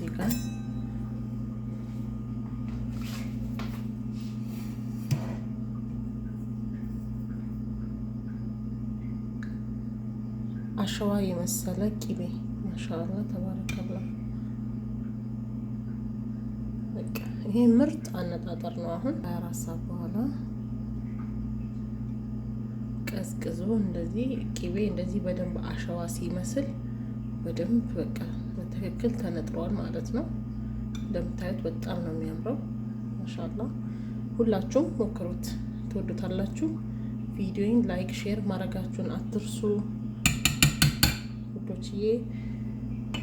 እዚህ ጋር አሸዋ የመሰለ ቂቤ ማሻአላ ተባረከላ። በቃ ይሄ ምርጥ አነጣጠር ነው። አሁን 24 ሰዓት በኋላ ቀዝቅዞ እንደዚህ ቂቤ እንደዚህ በደንብ አሸዋ ሲመስል በደንብ በቃ በትክክል ተነጥሯል ማለት ነው። እንደምታዩት በጣም ነው የሚያምረው ማሻአላ። ሁላችሁም ሞክሩት፣ ትወዱታላችሁ። ቪዲዮውን ላይክ ሼር ማድረጋችሁን አትርሱ ውዶችዬ።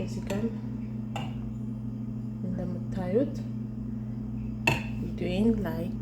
እዚህ ጋር እንደምታዩት ቪዲዮውን ላይክ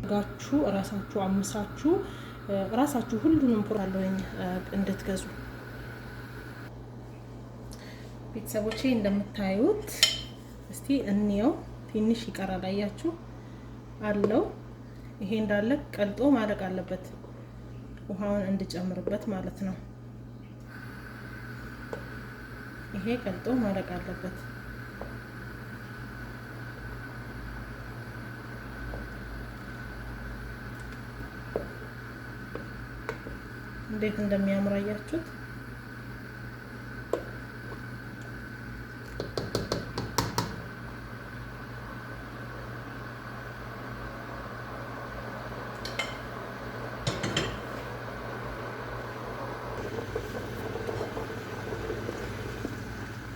ጋችሁ ራሳችሁ አምሳችሁ ራሳችሁ ሁሉንም ፕሮግራም እንድትገዙ ቤተሰቦቼ። እንደምታዩት እስቲ እንየው። ትንሽ ይቀራል አያችሁ አለው። ይሄ እንዳለ ቀልጦ ማለቅ አለበት፣ ውሃውን እንድጨምርበት ማለት ነው። ይሄ ቀልጦ ማለቅ አለበት። እንዴት እንደሚያምር አያችሁት?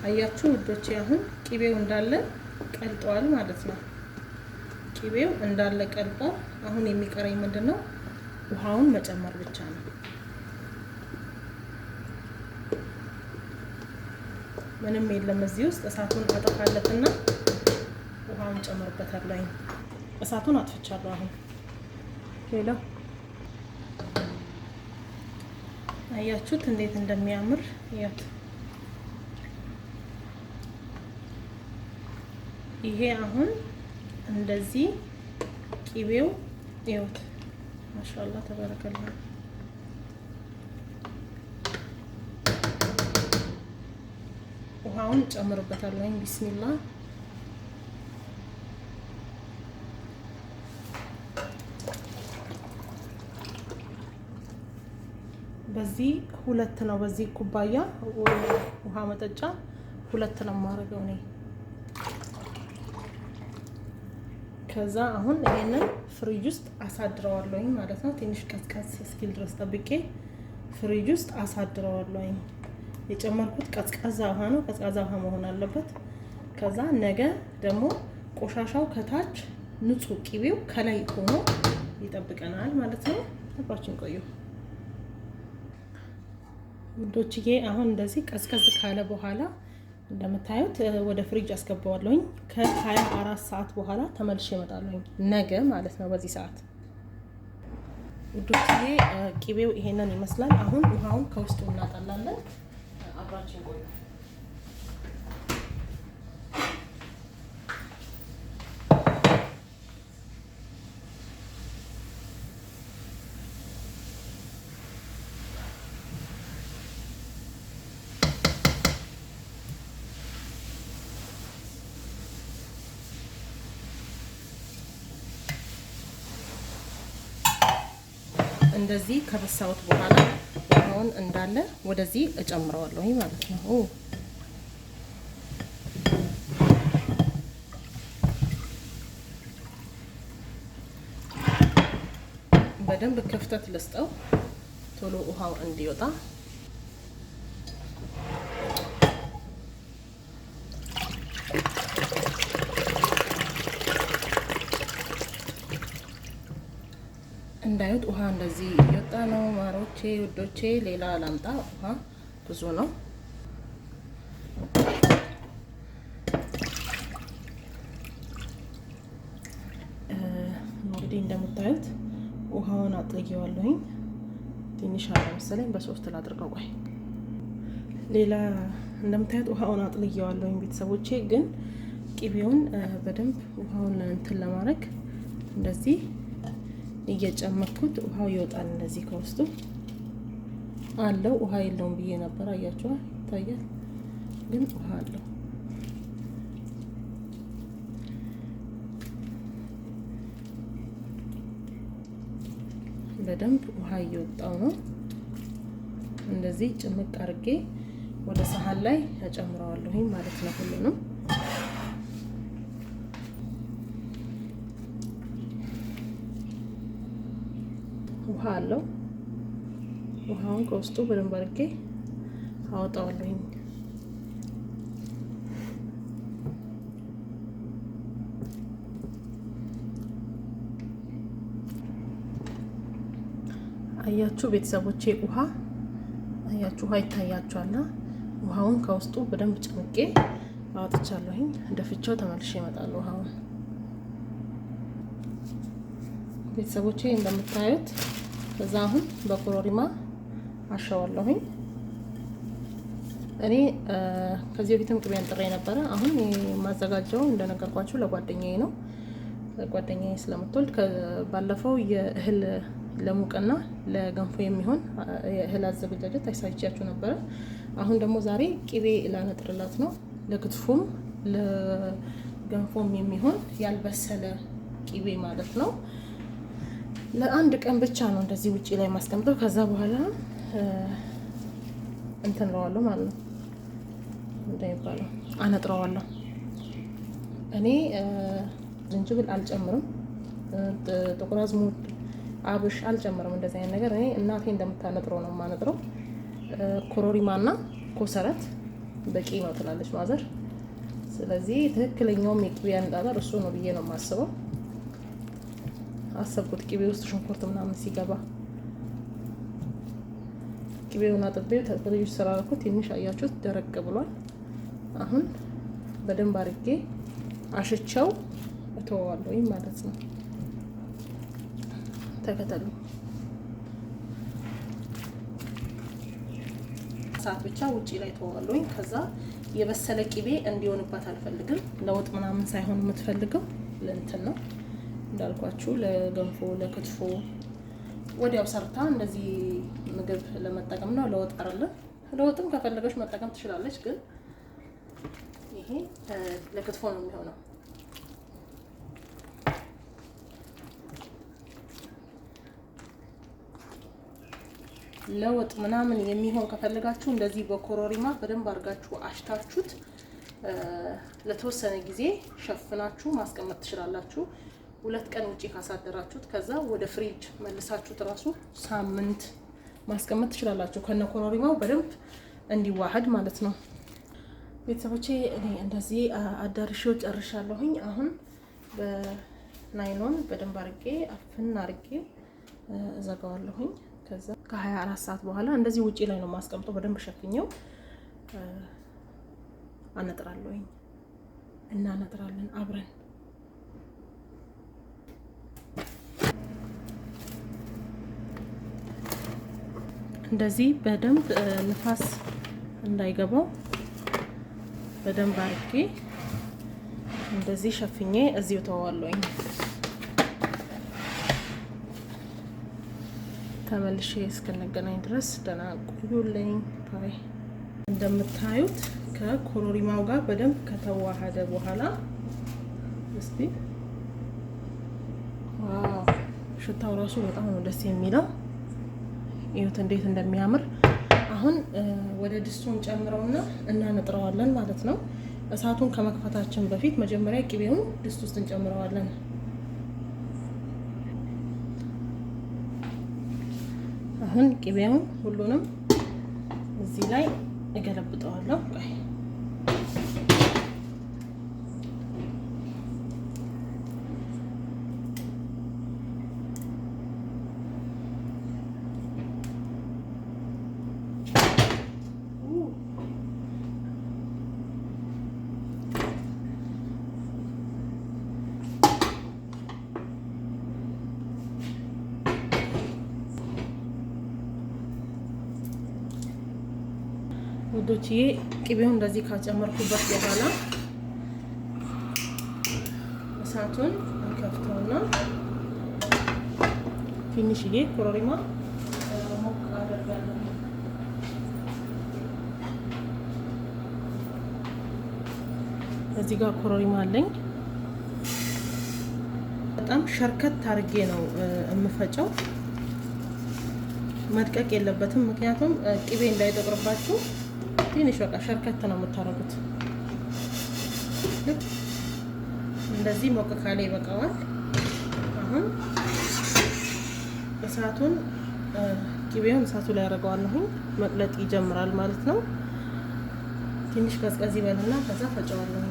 አያችሁ ውዶቼ፣ አሁን ቂቤው እንዳለ ቀልጧል ማለት ነው። ቂቤው እንዳለ ቀልጧል። አሁን የሚቀረኝ ምንድነው? ውሃውን መጨመር ብቻ ነው። ምንም የለም እዚህ ውስጥ። እሳቱን አጠፋለትና ውሃውን ጨምርበታለሁ። እሳቱን አጥፍቻለሁ አሁን። ሌላ አያችሁት እንዴት እንደሚያምር ያት። ይሄ አሁን እንደዚህ ቂቤው ይወት ማሻአላ ተባረከላ። ውሃውን ጨምርበታለሁ። ቢስሚላ በዚህ ሁለት ነው። በዚህ ኩባያ ውሃ መጠጫ ሁለት ነው ማረገው እኔ። ከዛ አሁን ይሄንን ፍሪጅ ውስጥ አሳድረዋለሁ ማለት ነው። ትንሽ ቀዝቀዝ እስኪል ድረስ ጠብቄ ፍሪጅ ውስጥ አሳድረዋለሁ። የጨመርኩት ቀዝቃዛ ውሃ ነው። ቀዝቃዛ ውሃ መሆን አለበት። ከዛ ነገ ደግሞ ቆሻሻው ከታች ንጹህ ቂቤው ከላይ ሆኖ ይጠብቀናል ማለት ነው። አብራችን ቆዩ ውዶችዬ። አሁን እንደዚህ ቀዝቀዝ ካለ በኋላ እንደምታዩት ወደ ፍሪጅ አስገባዋለሁኝ። ከ24 ሰዓት በኋላ ተመልሼ እመጣለሁኝ ነገ ማለት ነው። በዚህ ሰዓት ውዶችዬ ቂቤው ይሄንን ይመስላል። አሁን ውሃውን ከውስጡ እናጣላለን። አብራችን ቆዩ። እንደዚህ ከበሳሁት በኋላ ውሃውን እንዳለ ወደዚህ እጨምረዋለሁ ማለት ነው። በደንብ ክፍተት ልስጠው ቶሎ ውሃው እንዲወጣ። እንዳይወጥ ውሃ እንደዚህ እየወጣ ነው ማሮቼ ውዶቼ። ሌላ ላምጣ። ውሃ ብዙ ነው። እንግዲህ እንደምታዩት ውሃውን አጥልየዋለሁኝ። ትንሽ አለ መሰለኝ በሶስት ላድርገው። ቆይ ሌላ እንደምታዩት ውሃውን አጥልየዋለሁኝ ቤተሰቦቼ። ግን ቅቤውን በደንብ ውሃውን እንትን ለማድረግ እንደዚህ እየጨመርኩት ውሃው ይወጣል። እንደዚህ ከውስጡ አለው። ውሃ የለውም ብዬ ነበር። አያችኋ? ይታያል። ግን ውሃ አለው። በደንብ ውሃ እየወጣው ነው። እንደዚህ ጭምቅ አድርጌ ወደ ሰሃን ላይ እጨምረዋለሁ ማለት ነው። ሁሉንም ውሃ አለው። ውሃውን ከውስጡ በደንብ አድርጌ አወጣዋለሁ። አያችሁ ቤተሰቦቼ፣ ውሃ አያችሁ፣ ውሃ ይታያችኋል። ውሃውን ከውስጡ በደንብ ጨምቄ አወጥቻለሁኝ። ደፍቼው ተመልሼ እመጣለሁ። ውሃውን ቤተሰቦቼ እንደምታዩት ከዛ አሁን በኮረሪማ አሸዋለሁኝ። እኔ ከዚህ በፊትም ቅቤ አንጥሬ ነበረ። አሁን የማዘጋጀው እንደነገርኳችሁ ለጓደኛዬ ነው። ጓደኛዬ ስለምትወልድ ባለፈው የእህል ለሙቅና ለገንፎ የሚሆን የእህል አዘገጃጀት አሳይቻችሁ ነበረ። አሁን ደግሞ ዛሬ ቅቤ ላነጥርላት ነው። ለክትፎም ለገንፎም የሚሆን ያልበሰለ ቅቤ ማለት ነው። ለአንድ ቀን ብቻ ነው እንደዚህ ውጪ ላይ ማስቀምጠው። ከዛ በኋላ እንትን እለዋለሁ ማለት ነው። እንደሚባለው አነጥረዋለሁ። እኔ ዝንጅብል አልጨምርም፣ ጥቁር አዝሙድ፣ አብሽ አልጨምርም። እንደዚህ አይነት ነገር እኔ እናቴ እንደምታነጥረው ነው የማነጥረው። ኮረሪማና ኮሰረት በቂ ነው ትላለች ማዘር። ስለዚህ ትክክለኛውም የቅቤ አነጣጠር እሱ ነው ብዬ ነው የማስበው። አሰብኩት ቅቤ ውስጥ ሽንኩርት ምናምን ሲገባ ቅቤውን አጥቤው ተጥብዩ ስራልኩ። ትንሽ አያችሁት ደረቅ ብሏል። አሁን በደንብ አድርጌ አሽቸው እተወዋለሁ ማለት ነው። ተከተሉ። ሰዓት ብቻ ውጪ ላይ ተወዋለሁ። ከዛ የበሰለ ቅቤ እንዲሆንባት አልፈልግም። ለወጥ ምናምን ሳይሆን የምትፈልገው ለእንትን ነው እንዳልኳችሁ፣ ለገንፎ ለክትፎ ወዲያው ሰርታ እንደዚህ ምግብ ለመጠቀም ነው። ለወጥ አይደለም። ለወጥም ከፈለገች መጠቀም ትችላለች፣ ግን ይሄ ለክትፎ ነው የሚሆነው። ለወጥ ምናምን የሚሆን ከፈለጋችሁ እንደዚህ በኮረሪማ በደንብ አድርጋችሁ አሽታችሁት ለተወሰነ ጊዜ ሸፍናችሁ ማስቀመጥ ትችላላችሁ። 2 ቀን ውጪ ካሳደራችሁት ከዛ ወደ ፍሪጅ መልሳችሁት ራሱ ሳምንት ማስቀመጥ ትችላላችሁ። ከነ ኮረሪማው በደንብ እንዲዋሃድ ማለት ነው። ቤተሰቦቼ እኔ እንደዚህ አዳርሼው ጨርሻለሁኝ። አሁን በናይሎን በደንብ አድርጌ አፍን አድርጌ እዘጋዋለሁኝ። ከዛ ከ24 ሰዓት በኋላ እንደዚህ ውጪ ላይ ነው ማስቀምጠው። በደንብ ሸፍኘው አነጥራለሁኝ እና አነጥራለን አብረን። እንደዚህ በደንብ ንፋስ እንዳይገባው በደንብ አድርጌ እንደዚህ ሸፍኜ እዚሁ ተዋለሁኝ። ተመልሼ እስከነገናኝ ድረስ ደህና ቆዩልኝ። ባይ። እንደምታዩት ከኮረሪማው ጋር በደንብ ከተዋሃደ በኋላ እስቲ ዋው፣ ሽታው ራሱ በጣም ነው ደስ የሚለው። ይሁት እንዴት እንደሚያምር። አሁን ወደ ድስቱን ጨምረውና እናነጥረዋለን ማለት ነው። እሳቱን ከመክፈታችን በፊት መጀመሪያ ቅቤውን ድስት ውስጥ እንጨምረዋለን። አሁን ቅቤውን ሁሉንም እዚህ ላይ እገለብጠዋለሁ። ውዶችዬ ቅቤውን እንደዚህ ካጨመርኩበት በኋላ እሳቱን እንከፍተውና ትንሽዬ ኮረሪማ ሞቅ አደርጋለሁ። እዚህ ጋር ኮረሪማ አለኝ። በጣም ሸርከት አድርጌ ነው የምፈጨው። መድቀቅ የለበትም፣ ምክንያቱም ቅቤ እንዳይጠቁርባችሁ ትንሽ በቃ ሸርከት ነው የምታረጉት። እንደዚህ ሞቅ ካለ ይበቃዋል። አሁን እሳቱን ቅቤውን እሳቱ ላይ አደርገዋለሁ። መቅለጥ ይጀምራል ማለት ነው። ትንሽ ቀዝቀዝ ይበልና ከዛ ፈጨዋለሁ።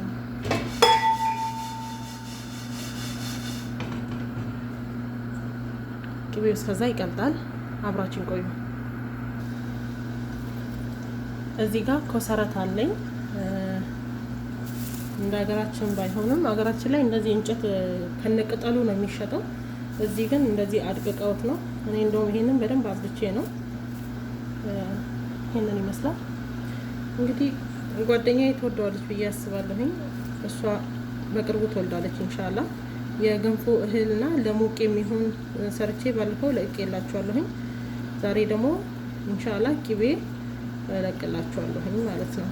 ቅቤው እስከዛ ይቀልጣል። አብራችን ቆዩ። እዚህ ጋር ኮሰረት አለኝ። እንደ ሀገራችን ባይሆንም ሀገራችን ላይ እንደዚህ እንጨት ከነቅጠሉ ነው የሚሸጠው። እዚህ ግን እንደዚህ አድቅቀውት ነው። እኔ እንደውም ይሄንን በደንብ አብልቼ ነው። ይሄንን ይመስላል እንግዲህ። ጓደኛዬ ትወደዋለች ብዬ አስባለሁኝ። እሷ በቅርቡ ትወልዳለች ኢንሻአላህ። የገንፎ እህልና ለሙቅ የሚሆን ሰርቼ ባለፈው ለቅቄላችኋለሁኝ። ዛሬ ደግሞ ኢንሻአላህ ቅቤ ለቅላችኋለሁኝ ማለት ነው።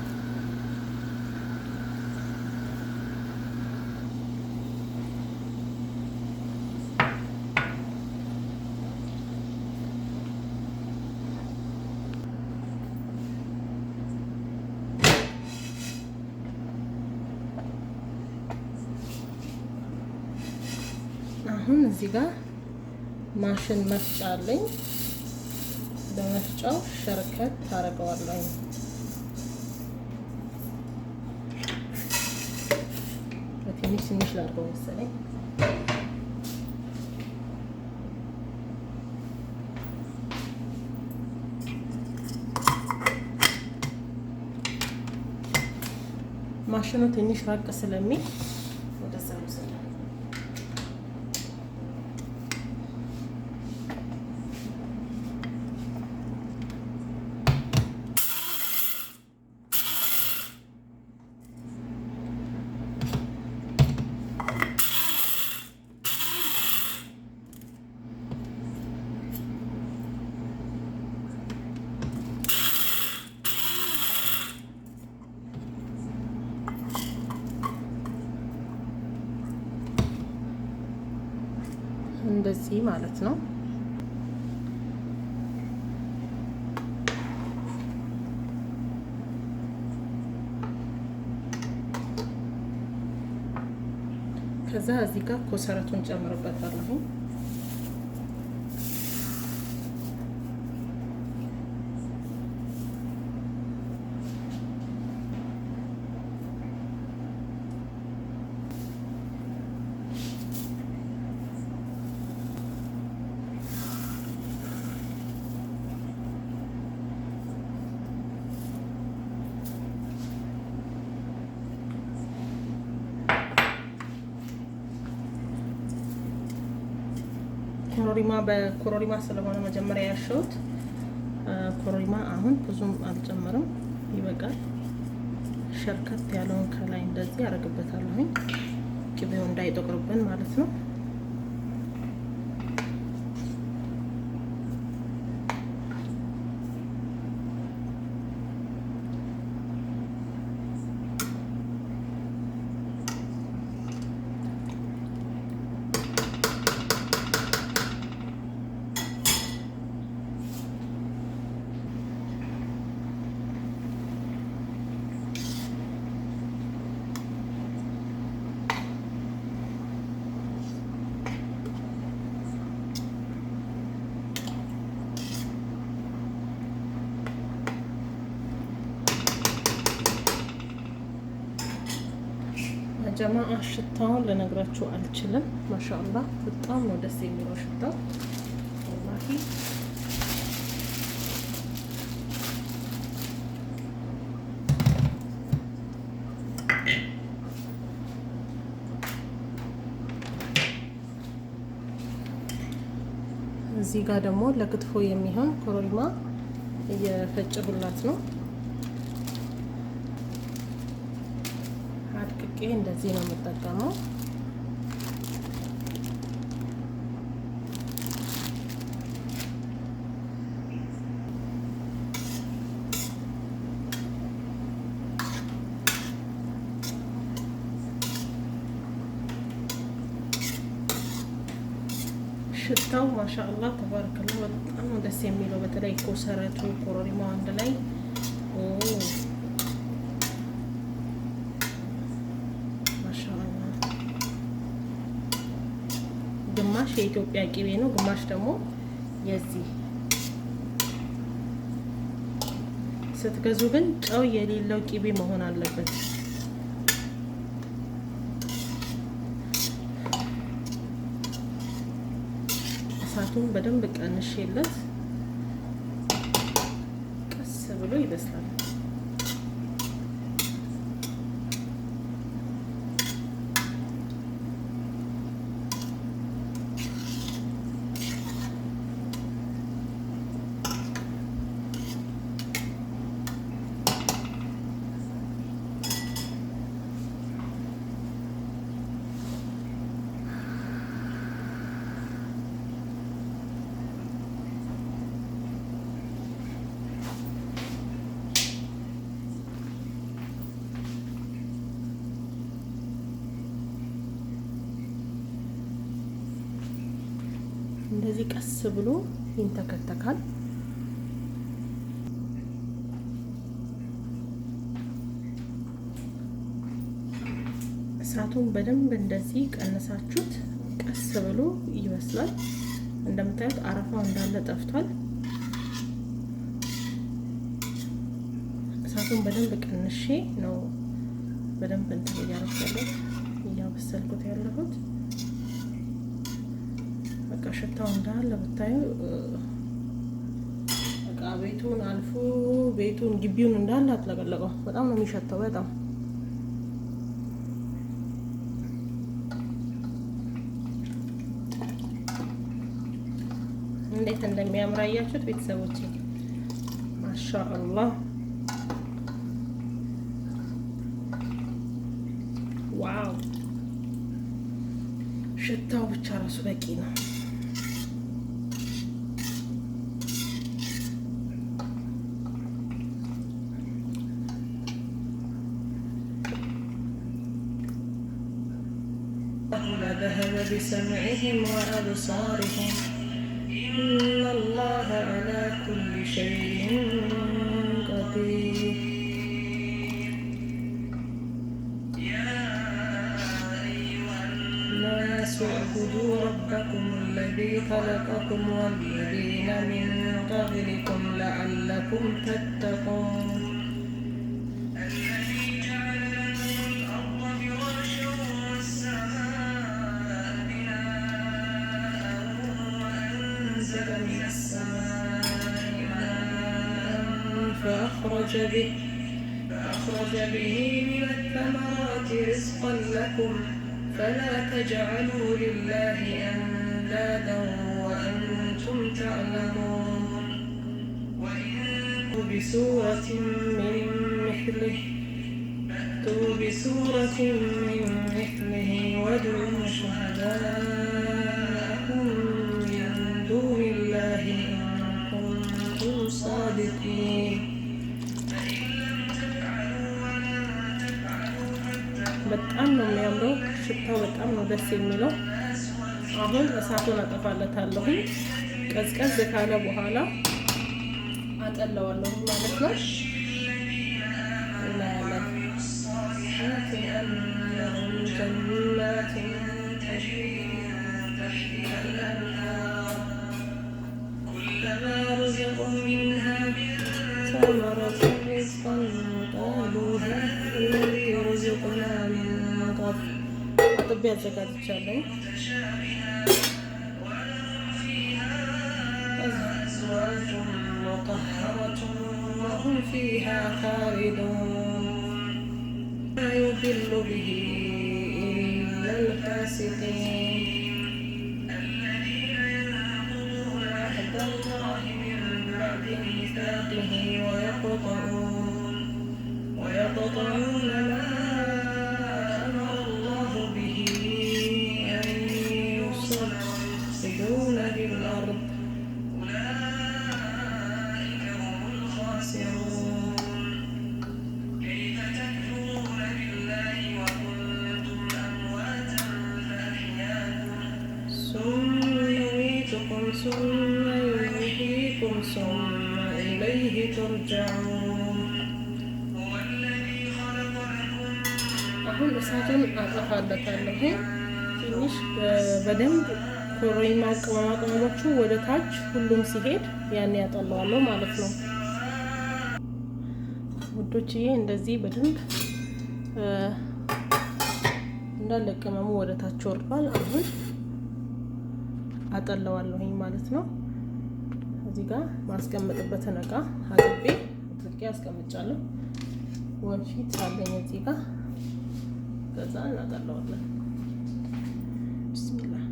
አሁን እዚህ ጋር ማሽን መፍጫ አለኝ። በመፍጫው ሸርከት ታረገዋለሁ። ትንሽ ላድርገው መሰለኝ። ማሽኑ ትንሽ ራቅ ስለሚል ወደዛ ነው። እንደዚህ ማለት ነው። ከዛ እዚህ ጋር ኮሰረቱን ጨምርበታለሁ። ኮረሪማ በኮረሪማ ስለሆነ መጀመሪያ ያሸሁት ኮረሪማ አሁን ብዙም አልጨምርም፣ ይበቃል። ሸርከት ያለውን ከላይ እንደዚህ አደርግበታለሁ፣ ቅቤው እንዳይጠቁርብን ማለት ነው። ጀማዓ ሽታውን ልነግራችሁ አልችልም። ማሻአላህ በጣም ነው ደስ የሚለው ሽታው ወላሂ። እዚህ ጋር ደግሞ ለክትፎ የሚሆን ኮረሪማ እየፈጨሁላት ነው። አድቅቄ እንደዚህ ነው የምጠቀመው። ሽታው ማሻአላህ ተባረከላህ በጣም ነው ደስ የሚለው። በተለይ ኮሰረቱ ኮረሪማው አንድ ላይ ማሻአላህ። ግማሽ የኢትዮጵያ ቂቤ ነው፣ ግማሽ ደግሞ የዚህ። ስትገዙ ግን ጨው የሌለው ቂቤ መሆን አለበት። እሳቱን በደንብ ቀንሼለት ቀስ ብሎ ይበስላል። እንደዚህ ቀስ ብሎ ይንተከተካል። እሳቱን በደንብ እንደዚህ ቀንሳችሁት ቀስ ብሎ ይበስላል። እንደምታዩት አረፋው እንዳለ ጠፍቷል። እሳቱን በደንብ ቀንሼ ነው በደንብ እንትን እያረኩት እያበሰልኩት ያለሁት። በቃ ሽታው እንዳለ ብታዩ በቃ ቤቱን አልፎ ቤቱን ግቢውን እንዳለ አጥለቀለቀው። በጣም ነው የሚሸተው። በጣም እንዴት እንደሚያምር አያችሁት ቤተሰቦቼ? ማሻአላህ ዋው! ሽታው ብቻ ራሱ በቂ ነው። ذهب بسمعهم وأبصارهم إن الله على كل شيء قدير يا أيها الناس اعبدوا ربكم الذي خلقكم والذين من قبلكم لعلكم تتقون من السماء ماء فأخرج به من الثمرات رزقا لكم فلا تجعلوا لله أندادا وأنتم تعلمون وإن بسورة من مثله وادعوا شهداءكم من دون الله إن كنتم صادقين በጣም ነው የሚያምረው። ሽታው በጣም ነው ደስ የሚለው። አሁን እሳቱን አጠፋለታለሁ። ቀዝቀዝ ካለ በኋላ አጠለዋለሁ ማለት ነው። እናያለን። جنات تجري تحتها الأنهار كلما رزقوا منها ثمرة رزقا قالوا هذا الذي رزقنا من አጥቤ አዘጋጅቻለሁ። أزواج مطهرة وهم فيها خالدون لا يضل به إلا الفاسقين الذين ينقضون عهد الله من بعد ميثاقه ويقطعون ما أمر الله به أن يوصل يفسدون في الأرض أولئك هم الخاسرون كيف تكفرون بالله وكنتم أمواتا فأحياكم ثم يميتكم ثم يحييكم ثم إليه ترجعون هو الذي خلق لكم አሁን እሳቱን አጠፋለታለሁ ትንሽ በደንብ ኮረሪማ ቅመማ ቅመሞቹ ወደ ታች ሁሉም ሲሄድ ያን ያጠላዋለሁ ማለት ነው ውዶችዬ። እንደዚህ በደንብ እንዳለ ቅመሙ ወደ ታች ወርዷል። አሁን አጠላዋለሁኝ ማለት ነው። እዚህ ጋር ማስቀመጥበትን እቃ አጥቤ አጥቄ አስቀምጫለሁ። ወንፊት አለኝ እዚህ ጋር ከዛ እናጠላዋለን። ቢስሚላህ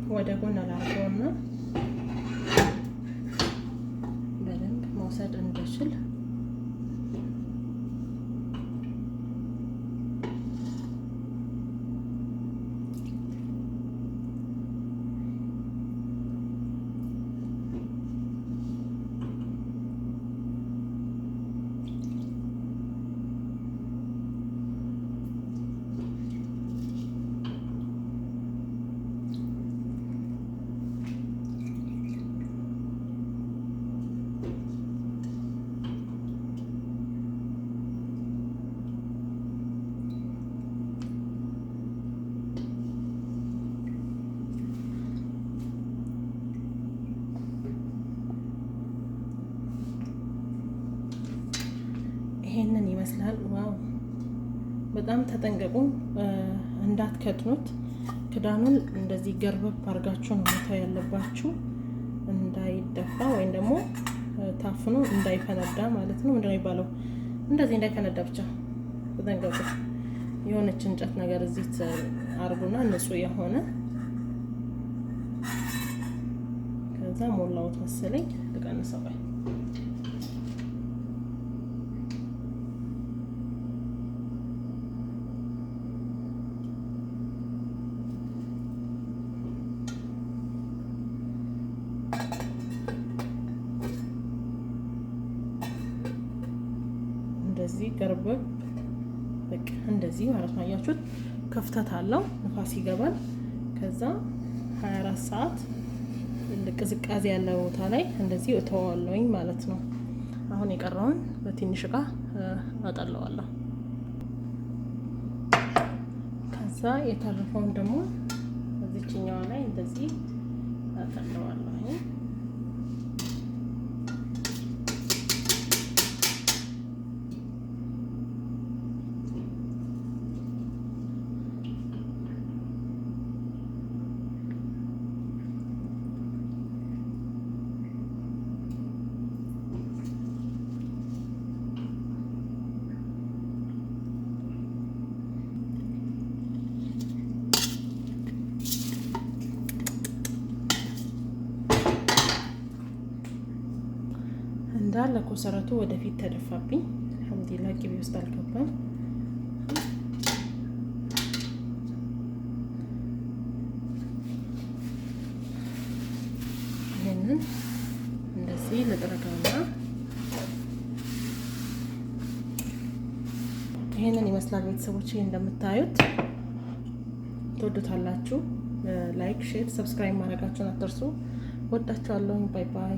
ወደ ጎን አላርገውና በደንብ መውሰድ እንድችል ይሄንን ይመስላል። ዋው በጣም ተጠንቀቁ እንዳትከድኑት። ክዳኑን እንደዚህ ገርበብ አድርጋችሁ ነው መተው ያለባችሁ እንዳይደፋ ወይም ደግሞ ታፍኖ እንዳይፈነዳ ማለት ነው። ምንድነው የሚባለው? እንደዚህ እንዳይፈነዳ ብቻ ተጠንቀቁ። የሆነች እንጨት ነገር እዚህ አርጉና ንጹህ የሆነ ከዛ ሞላውት መሰለኝ ልቀንሰው። እንደዚህ ገርበብ በቃ እንደዚህ ማለት ነው። አያችሁት? ክፍተት አለው፣ ንፋስ ይገባል። ከዛ 24 ሰዓት ቅዝቃዜ ያለው ቦታ ላይ እንደዚህ እተዋለሁኝ ማለት ነው። አሁን የቀረውን በትንሽ እቃ አጠለዋለሁ። ከዛ የተረፈውን ደግሞ እዚችኛዋ ላይ እንደዚህ አጠለዋለሁ። እንዳለ ኮሰረቱ ወደፊት ተደፋብኝ። አልሐምዱሊላህ ቅቤ ውስጥ አልገባም። ይሄንን እንደዚህ ልጥረገውና ይሄንን ይመስላል ቤተሰቦች። እንደምታዩት ትወዱታላችሁ። ላይክ፣ ሼር፣ ሰብስክራይብ ማድረጋችሁን አትርሱ። ወዳችኋለሁ። ባይ ባይ።